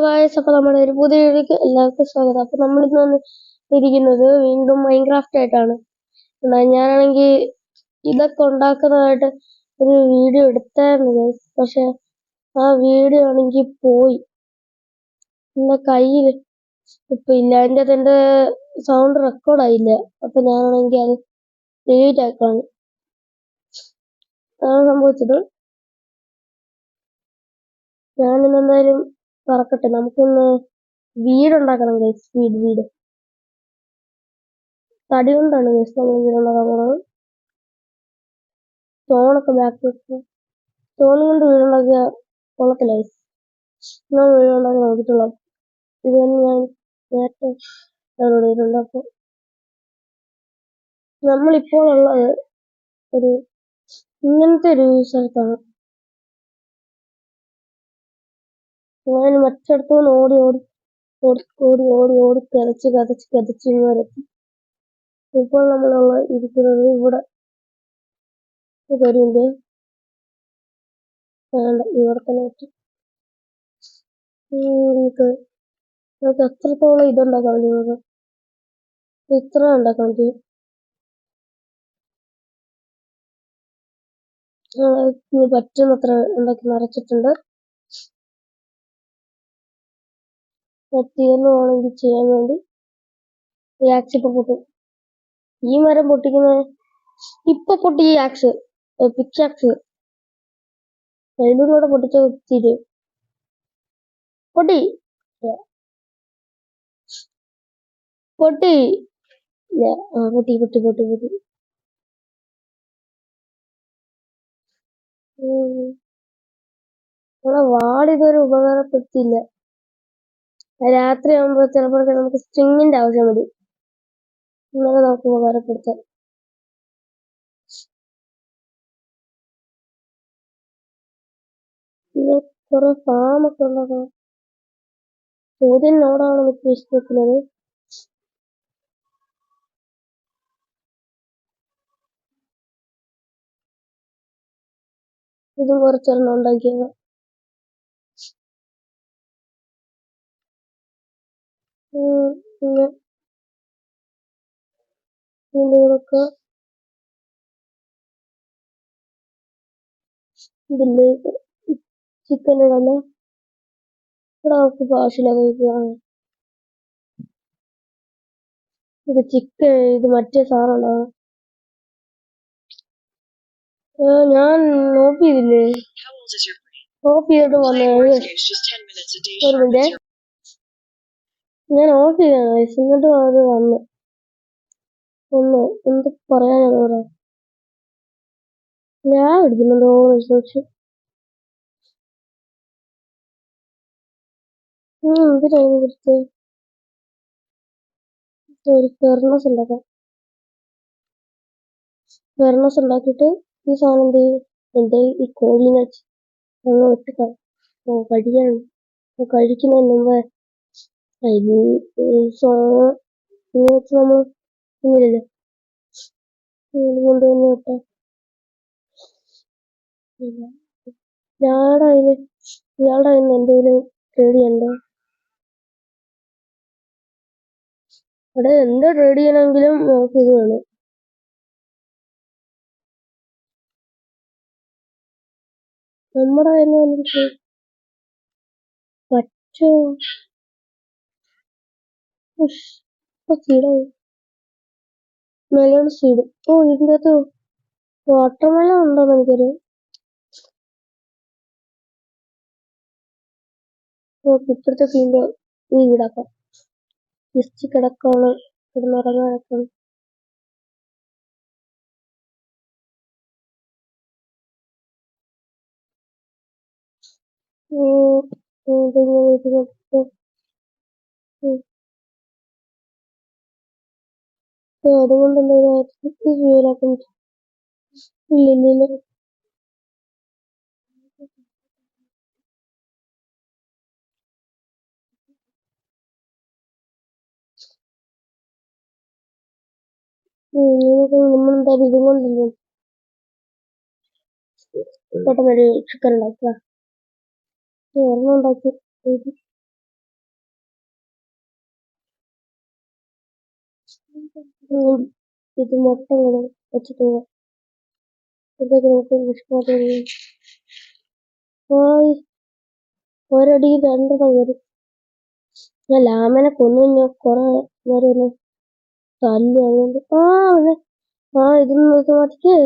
Guys, അപ്പോൾ നമ്മുടെ ഒരു പുതിയ വീഡിയോക്ക് എല്ലാവർക്കും സ്വാഗതം. അപ്പോൾ നമ്മളിന്ന് വന്നിരിക്കുന്നത് വീണ്ടും മൈൻക്രാഫ്റ്റ് ആയിട്ടാണ്. ഞാനാണെങ്കിൽ ഇതൊക്കെ ഉണ്ടാക്കുന്നതായിട്ട് ഒരു വീഡിയോ എടുത്തായിരുന്നു ഗൈസ്, പക്ഷെ ആ വീഡിയോ ആണെങ്കിൽ പോയി, എൻ്റെ കയ്യിൽ ഇപ്പം ഇല്ല. എൻ്റെ സൗണ്ട് റെക്കോർഡായില്ല. അപ്പം ഞാനാണെങ്കിൽ അത് ഡിലീറ്റ് ആക്കാണ്. അതാണ് സംഭവിച്ചത്. ഞാനിന്നെന്തായാലും പറക്കട്ടെ, നമുക്കൊന്ന് വീടുണ്ടാക്കണം ഗൈസ്. വീട് തടി കൊണ്ടാണ് ഗൈസ് നമ്മൾ വീടുണ്ടാക്കാൻ പോകുന്നത്. സ്റ്റോണൊക്കെ ബാക്ക് വെക്കും. സ്റ്റോൺ കൊണ്ട് വീടുണ്ടാക്കിയ കൊള്ളത്തില്ല ഗൈസ്. ഞാൻ വീടുണ്ടാക്കി നോക്കിയിട്ടുള്ള ഇത് തന്നെ ഞാൻ നേരത്തെ അവരോട് വീടുണ്ടാക്കും. നമ്മളിപ്പോൾ ഉള്ളത് ഒരു ഇങ്ങനത്തെ ഒരു സ്ഥലത്താണ്. ഞാൻ മറ്റടുത്തുനിന്ന് ഓടി ഓടി ഓടി ഓടി ഓടി ഓടി കതച്ച് ഇങ്ങോട്ടെത്തി. ഇപ്പോൾ നമ്മളുള്ള ഇരിക്കുന്നത് ഇവിടെ ഒരു വേണ്ട, ഇവിടെ തന്നെ വെച്ചു. നമുക്ക് എത്രത്തോളം ഇതുണ്ടാക്കാൻ പറ്റും, ഇത്ര ഉണ്ടാക്കാൻ പറ്റും. പറ്റുന്നത്ര ഉണ്ടാക്കി നിറച്ചിട്ടുണ്ട്. തീർന്നു പോകണമെങ്കിൽ ചെയ്യാൻ വേണ്ടി ഈ ആക്സ് ഇപ്പൊ പൊട്ടും. ഈ മരം പൊട്ടിക്കുന്ന ഇപ്പൊ പൊട്ടി. ഈ ആക്സ് പിക്കാക്സ് അതിലൂടെ പൊട്ടിച്ച തീരും. പൊട്ടി പൊട്ടി പൊട്ടി പൊട്ടി പൊട്ടി പൊട്ടി. നമ്മളെ വാളിതൊരു ഉപകാരപ്പെടുത്തില്ല. രാത്രി ആകുമ്പോൾ ചിലപ്പോഴൊക്കെ നമുക്ക് സ്ട്രിങ്ങിന്റെ ആവശ്യം മതി. ഇന്നലെ നമുക്ക് ഉപകാരപ്പെടുത്താം. പിന്നെ കുറെ ഫാമൊക്കെ ഉണ്ടാക്കണം. ചോദ്യനോടാണ് എനിക്ക് ഇഷ്ടപ്പെടുന്നത്. ഇതും കുറച്ചെണ്ണം ഉണ്ടാക്കിയത്. പിന്നെ ഇതിൻ്റെ കൂടെയൊക്കെ ഇതിലേക്ക് ചിക്കൻ ഇടണം. ഇവിടെ നമുക്ക് ആവശ്യമില്ലാതെ ഇത് ചിക്കൻ, ഇത് മറ്റേ സാധനം ഉണ്ടാകും. ഞാൻ ഓഫ് ചെയ്തില്ലേ? ഓഫ് ചെയ്തിട്ട് വന്നു. ഒരു മിനിറ്റ്, ഞാൻ ഓഫ് ചെയ്താണ്. എന്നിട്ട് അത് വന്നു. എന്ത് പറയാനാണ് ഇവിടെ? ഞാൻ എടുക്കുന്നുണ്ടോ റിസോർച്ച്? എന്തിനാണ് കുറിച്ച് ഒരു ഫെർണസ് ഉണ്ടാക്കാം. ഫെർണസ് ഉണ്ടാക്കിയിട്ട് ഈ സാധനം എന്ത് ചെയ്യും? എൻ്റെ ഈ കോഴിനെ അങ്ങ് വെട്ടിക്കാം. കഴിക്കാണ്. കഴിക്കുന്നതിന് മുമ്പ് വെച്ച് നമ്മൾ ഇങ്ങനെയല്ലേ കൊണ്ടുവന്ന് വിട്ടാം. ഇയാളുടെ കയ്യിൽ എന്തെങ്കിലും ട്രേഡ് ചെയ്യണ്ടോ? അവിടെ എന്ത് ട്രേഡ് ചെയ്യണമെങ്കിലും നമുക്ക് ഇത് വേണം. നമ്മുടെ കയ്യിൽ എനിക്ക് പറ്റോ? സീഡായി മെലോൺ സീഡ്. ഇതിൻ്റെ അകത്ത് വാട്ടർമെലൺ ഉണ്ടോന്ന് എനിക്കറിയാം. ഇപ്പോഴത്തെ ഫീൽഡ് ഈ വീടാക്കാം. ജസ്റ്റ് കിടക്കാണ്, കിടന്നുറങ്ങാനൊക്കെയാണ്. അതുകൊണ്ട് എന്തെങ്കിലും ചെയ്യാനാക്കാൻ ഇല്ല. നമ്മളെന്തായാലും ഇതും കൊണ്ടല്ലേ പെട്ടെന്നൊരു ചിക്കൻ ഉണ്ടാക്കുക. ഒരെണ്ണം ഉണ്ടാക്കി ഇത് മൊത്തം വെച്ചിട്ട് പോവാം. ഇതൊക്കെ നമുക്ക് നിഷ്പാദം ഒരടിക്ക് 2 വരും. ഞാൻ ലാമനെ കൊന്നു ഞാൻ കുറെ നേരം ഒന്ന് തല്ലു. അതുകൊണ്ട് ഇതിന് ഓട്ടോമാറ്റിക്ക്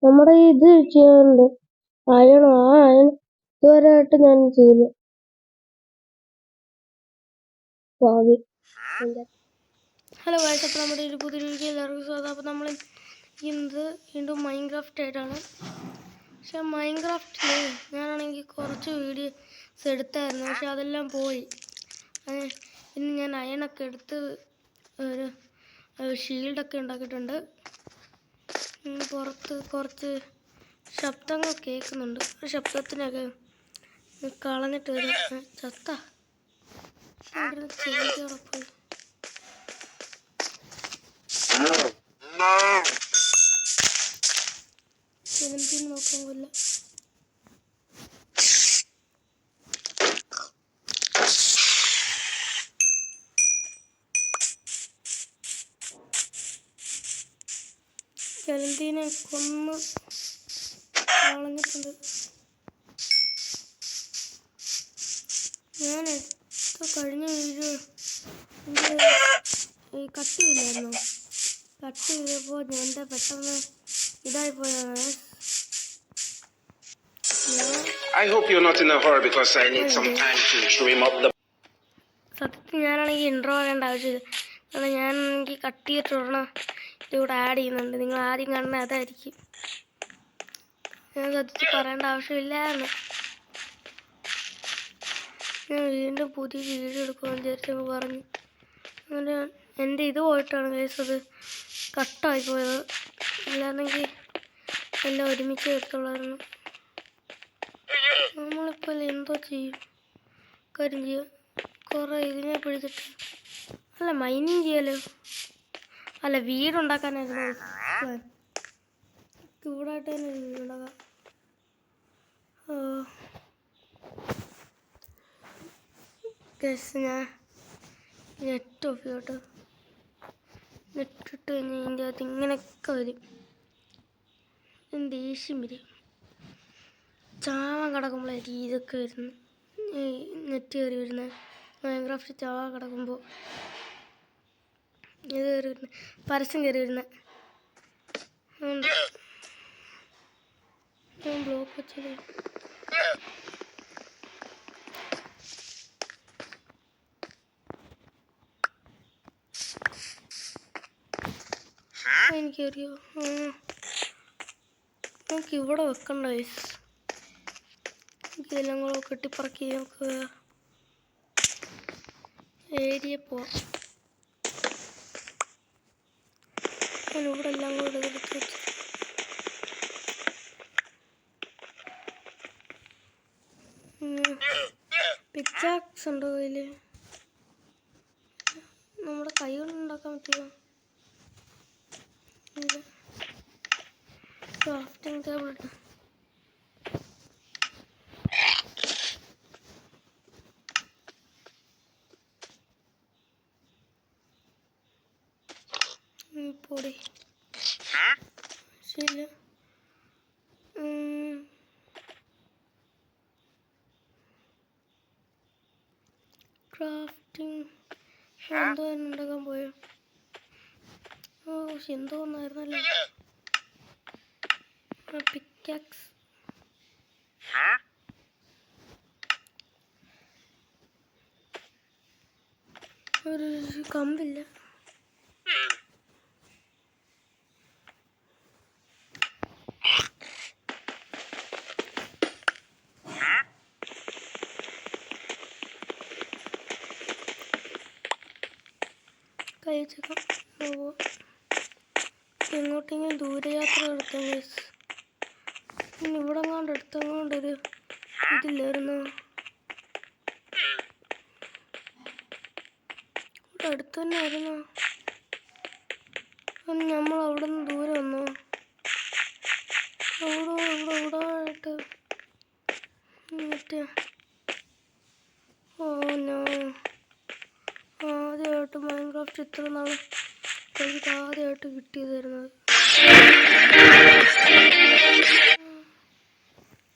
നമ്മുടെ ഇത് ചെയ്യാറുണ്ട്. അയണോ അയൺ ഇതുവരെയായിട്ട് ഞാൻ ചെയ്തു. ഹലോ ഗൈസ്, അപ്പോൾ നമ്മുടെ ഒരു പുതിയ വീഡിയോ എല്ലാവർക്കും സ്വാഗതം. അപ്പോൾ നമ്മൾ ഇന്ന് വീണ്ടും മൈൻക്രാഫ്റ്റ് ആയിട്ടാണ്. പക്ഷെ മൈൻക്രാഫ്റ്റിൽ ഞാനാണെങ്കിൽ കുറച്ച് വീഡിയോസ് എടുത്തായിരുന്നു, പക്ഷെ അതെല്ലാം പോയി. ഇന്ന് ഞാൻ അയണൊക്കെ എടുത്ത് ഒരു ഷീൽഡൊക്കെ ഉണ്ടാക്കിയിട്ടുണ്ട്. പുറത്ത് കുറച്ച് ശബ്ദങ്ങൾ കേൾക്കുന്നുണ്ട്. ആ ശബ്ദത്തിനൊക്കെ കളഞ്ഞിട്ട് വരും. ചത്ത ചെടികളൊക്കെ നോക്കാൻ കൊല്ല. ചെലന്തീനെ കൊന്ന് കളഞ്ഞിട്ടുണ്ട്. ഞാൻ കഴിഞ്ഞ വീഡിയോ കട്ട് ചെയ്യില്ലായിരുന്നു. കട്ട് ചെയ്തപ്പോൾ എൻ്റെ പെട്ടെന്ന് ഇതായി പോയതാണ്. സത്യത്തിൽ ഞാനാണെങ്കിൽ ഇൻട്രോ പറയേണ്ട ആവശ്യമില്ല. കാരണം ഞാനാണെങ്കിൽ കട്ട് ചെയ്തിട്ടുള്ള ഇതിലൂടെ ആഡ് ചെയ്യുന്നുണ്ട്. നിങ്ങൾ ആദ്യം കാണുന്നത് അതായിരിക്കും. ഞാൻ സത്യത്തിൽ പറയേണ്ട ആവശ്യമില്ലായിരുന്നു. ഞാൻ വീണ്ടും പുതിയ വീഡിയോ എടുക്കുമെന്ന് വിചാരിച്ചപ്പോൾ പറഞ്ഞു. അങ്ങനെ എൻ്റെ ഇത് പോയിട്ടാണ് കേസത് കട്ടായി പോയത്. അല്ലാന്നെങ്കിൽ എല്ലാം ഒരുമിച്ച് എടുത്തുള്ളായിരുന്നു. നമ്മളിപ്പോൾ എന്തോ ചെയ്യും? കാര്യം ചെയ്യാം, കുറേ ഇതിനെ പിടിച്ചിട്ട് അല്ല മൈനിങ് ചെയ്യാലോ. അല്ല വീടുണ്ടാക്കാനായിരുന്നു പ്ലാൻ. ചൂടായിട്ട് തന്നെ വീടുണ്ടാക്കാം. ഞാൻ നെറ്റ് ഓഫ് ചെയ്യട്ടോ. നെറ്റിട്ട് കഴിഞ്ഞാൽ ഇതിൻ്റെ അകത്ത് ഇങ്ങനെയൊക്കെ വരും. ദേഷ്യം വരും. ചാവാൻ കിടക്കുമ്പോഴായിരിക്കും ഇതൊക്കെ വരുന്നത്. ഈ നെറ്റ് കയറി വരുന്നത്. മൈൻക്രാഫ്റ്റ് ചാവാൻ കിടക്കുമ്പോൾ ഇത് കയറി വരുന്നത്, പരസ്യം കയറി വരുന്നത്. ഞാൻ ബ്ലോക്ക് വെച്ചത്. എനിക്കറിയോ നമുക്ക് ഇവിടെ വെക്കണ്ട വയസ്സ്. എനിക്കിതെല്ലാം കൂടെ കെട്ടിപ്പറക്കി നമുക്ക് ഏരിയ പോവാം. ഞാനിവിടെ എല്ലാം കൂടെ എടുത്ത് വെച്ചു. പിക്കാക്സ് ഉണ്ടോ കയ്യിൽ? നമ്മുടെ കൈ കൊണ്ട് ഉണ്ടാക്കാൻ പറ്റുമോ? ക്രാഫ്റ്റിംഗ് ടേബിൾ ഇട്ട് പൊടി ശരി. ക്രാഫ്റ്റിംഗ് എന്തോ ഉണ്ടാക്കാൻ പോയോ? എന്തോ ഒന്നായിരുന്നല്ലോ. പിക്കാക്സ് ഒരു കമ്പില്ല. കഴിച്ചേക്കാം. എങ്ങോട്ടെങ്കിലും ദൂരയാത്ര നടത്താം ഗൈസ്. പിന്നെ ഇവിടെ എങ്ങാണ്ട് എടുത്തെങ്ങാണ്ടൊരു ഇതില്ലായിരുന്നു. ഇവിടെ അടുത്ത് തന്നെ ആയിരുന്നു. നമ്മൾ അവിടെ നിന്ന് ദൂരെ വന്നു. ഇവിടെ ആയിട്ട് മറ്റേ ആദ്യമായിട്ട് മൈൻക്രാഫ്റ്റ് ഇത്ര നാൾ എനിക്ക് ആദ്യമായിട്ട് കിട്ടിയത് തരുന്നത്.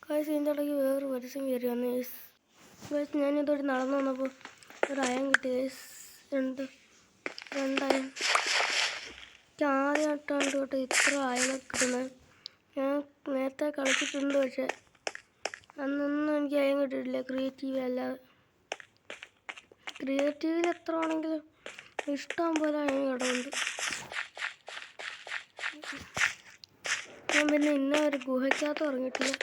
കാശ് ഇതിൻ്റെ ഇടയ്ക്ക് വേറൊരു പരസ്യം കയറി വന്നു ഗൈസ്. ഞാനിതൊരു നടന്നു വന്നപ്പോൾ ഒരു അയൺ കിട്ടി ഗൈസ്. രണ്ടയൺ. എനിക്ക് ആദ്യമായിട്ടാണ് കേട്ടോ ഇത്ര അയണൊക്കെ കിട്ടുന്നത്. ഞാൻ നേരത്തെ കളിച്ചിട്ടുണ്ട്, പക്ഷെ അന്നൊന്നും എനിക്ക് അയൺ കിട്ടിയിട്ടില്ല ക്രിയേറ്റീവിലല്ലാതെ. ക്രിയേറ്റീവിൽ എത്ര ആണെങ്കിലും ഇഷ്ടം പോലെ അയൺ കിടന്നുണ്ട്. ഞാൻ പിന്നെ ഇന്ന ഒരു ഗുഹയ്ക്കകത്ത് ഇറങ്ങിയിട്ടില്ല.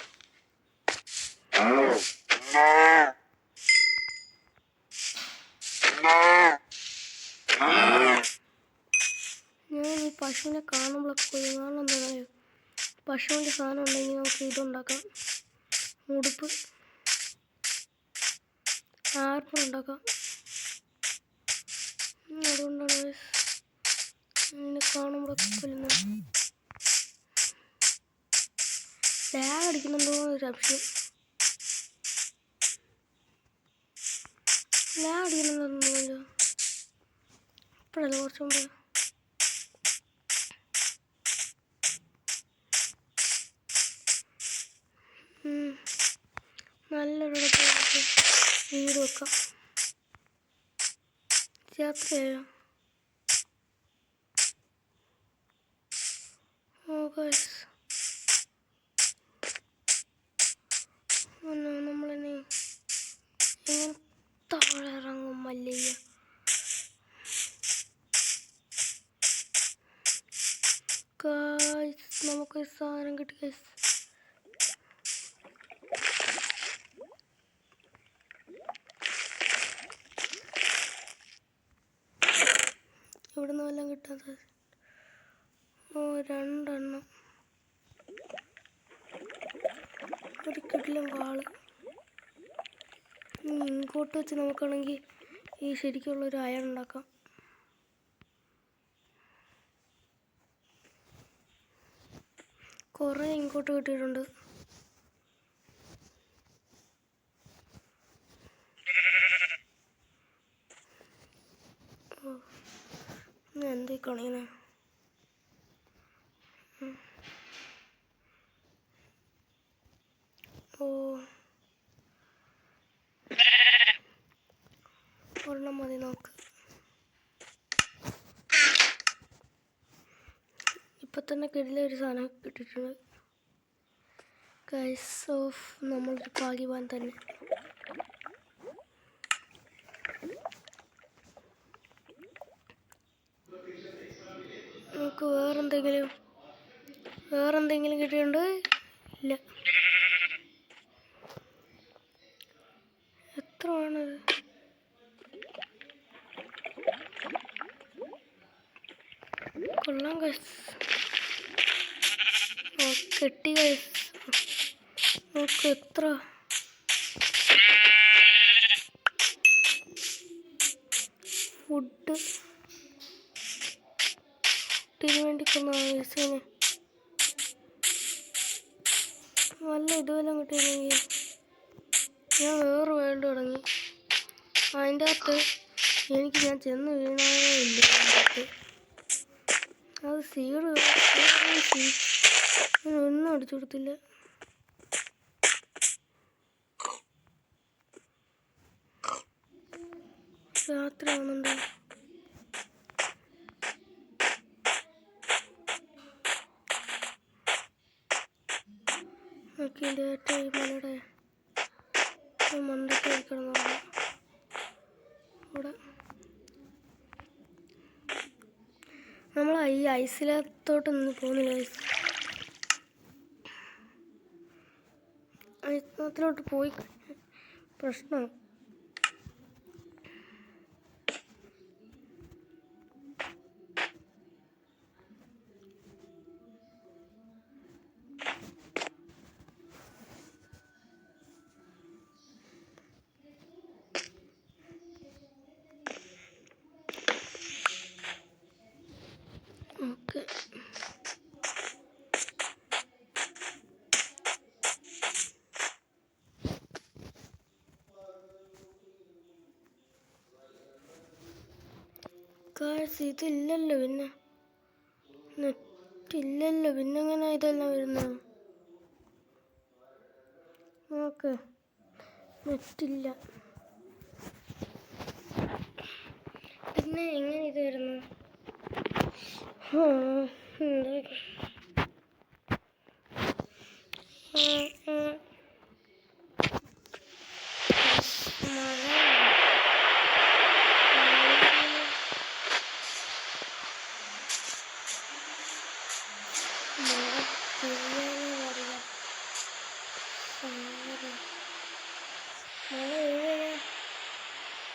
ഞാൻ ഈ പശുവിനെ കാണുമ്പോഴൊക്കെ പോയി കാരണം എന്താ പറയുക, പശുവിൻ്റെ സാധനം ഉണ്ടെങ്കിൽ നമുക്ക് ഇതുണ്ടാക്കാം, ഉടുപ്പ് ആർപ്പുണ്ടാക്കാം. അതുകൊണ്ടാണ് എന്നെ കാണുമ്പോഴൊക്കെ കൊല്ലുന്നത്. ലാഗ് അടിക്കുന്നുണ്ടോ ഒരു സംശയം. ലാഗ് അടിക്കുന്നുണ്ടോ ഇപ്പോഴല്ല, കുറച്ച് മുമ്പ്. നല്ലൊരു വീട് വെക്കാം. യാത്രയായോ? നമ്മളിനി എങ്ങനെ താഴെ ഇറങ്ങും മല്ലയ്യ? നമുക്കൊരു സാധനം കിട്ടി ഗൈസ്. ഇവിടെ നിന്ന് വല്ലതും കിട്ടാത്തത്. രണ്ടെണ്ണം. ഒരു കിടിലൻ വാള്. ഇങ്ങോട്ട് വെച്ച് നോക്കുകയാണെങ്കിൽ ഈ ശരിക്കുള്ളൊരു അയൺ ഉണ്ടാക്കാം. കുറേ ഇങ്ങോട്ട് കിട്ടിയിട്ടുണ്ട്. എന്തീ കണിയനെ? ഒരെണ്ണം മതി നോക്ക്. ഇപ്പം തന്നെ കിടിലൊരു സാധനം കിട്ടിയിട്ടുണ്ട് ഗൈസ്. ഓഫ് നമ്മളൊരു ഭാഗ്യവാൻ തന്നെ. നമുക്ക് വേറെന്തെങ്കിലും കിട്ടിയിട്ടുണ്ട്? ഇല്ല. എത്ര ആണത്? കൊള്ളാം ഗൈസ്. കെട്ടി ഗൈസ്. നമുക്ക് എത്ര ഫുഡ് ഇതിന് വേണ്ടി കൊന്ന ഗൈസിന് നല്ല ഇതുവെല്ലാം കിട്ടിയില്ലെങ്കിൽ ഞാൻ വേറെ വേൾഡ് തുടങ്ങി. അതിൻ്റെ അകത്ത് ഞാൻ ചെന്ന് വീണേ ഇല്ല. അത് സീഡ് ഒന്നും അടിച്ചു കൊടുത്തില്ല. രാത്രി ആവുന്നുണ്ട്. നോക്കി ഏറ്റവും ഈ മലയുടെ മണ്ടയ്ക്ക് കിടന്നു ഇവിടെ. നമ്മൾ ഈ ഐസിലത്തോട്ടൊന്നും പോകുന്നില്ല. ഐസിലത്തോട്ട് പോയി പ്രശ്നമാണ്. ഓക്കെ, ഇതില്ലല്ലോ പിന്നെ. നെറ്റില്ലല്ലോ, പിന്നെങ്ങനെ ഇതെല്ലാം വരുന്നത്? നോക്ക്, നെറ്റില്ല. പിന്നെ എങ്ങനെ ഇത് വരുന്നു?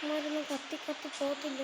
മഴ കത്തി കത്തി പോകത്തില്ല.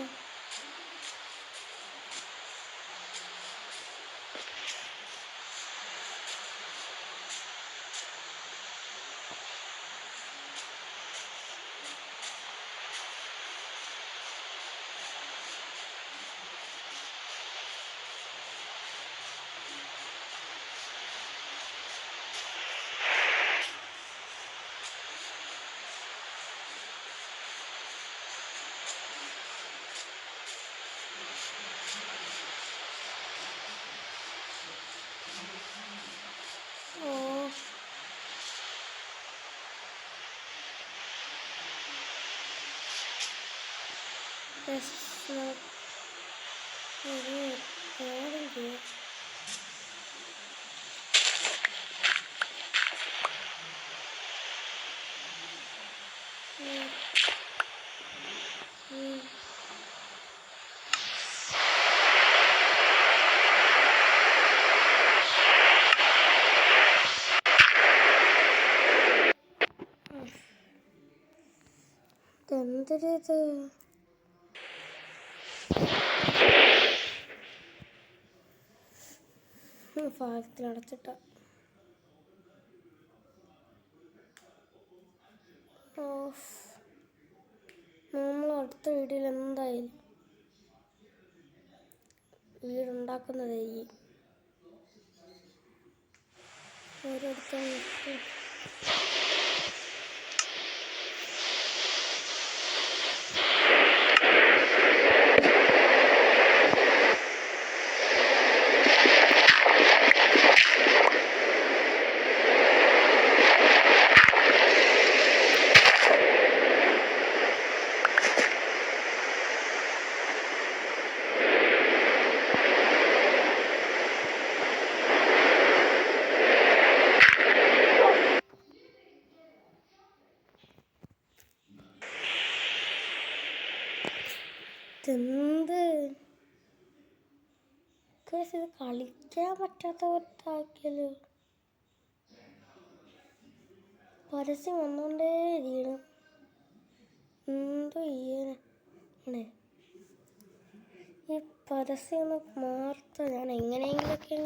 എന്തൊരിത്? ഭാഗത്തിലടച്ചിട്ട നമ്മൾ അടുത്ത വീഡിയോയിൽ എന്തായാലും വീടുണ്ടാക്കുന്നതായിരിക്കും. ഓരോരുത്തർ എന്ത് ഇത് കളിക്കാൻ പറ്റാത്തവരാക്കിയല്ലോ. പരസ്യം വന്നോണ്ടേ ഇരിക്കണം. എന്തോ ചെയ്യാനാണ് ഈ പരസ്യം ഒന്ന് മാർത്ത ഞാൻ എങ്ങനെയെങ്കിലൊക്കെ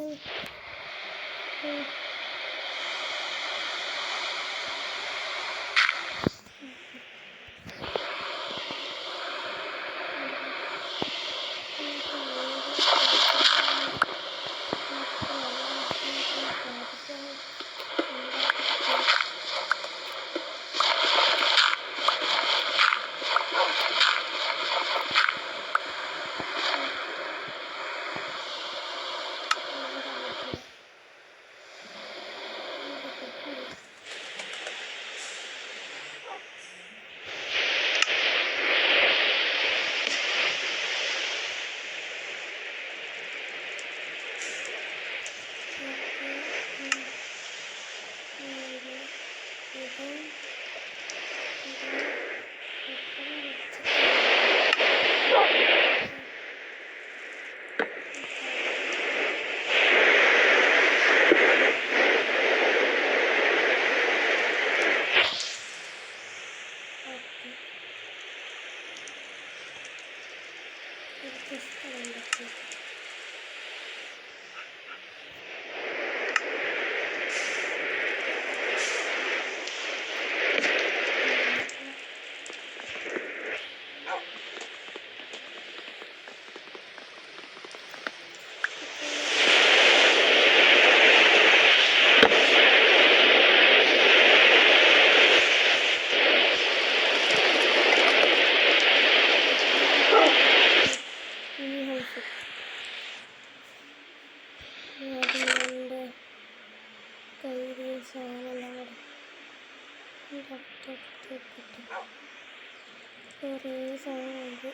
കുറേ സാധനമുണ്ട്.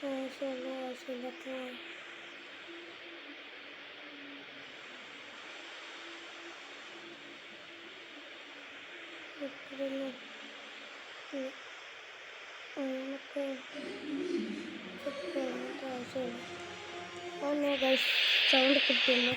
ആവശ്യമില്ലാത്ത ഇട്ടിരുന്നു. നമുക്ക് ആവശ്യമില്ല. ആ ഗൈസ് സൗണ്ട് കിട്ടുന്നു.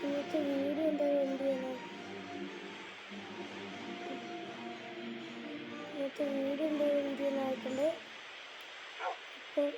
ഇന്നത്തെ വീഡിയോ എന്തായാലും എന്ത് ചെയ്യണം? ഇന്നത്തെ വീഡിയോ എന്തായാലും എന്ത് ചെയ്യാനായിട്ടുണ്ട്. അപ്പോൾ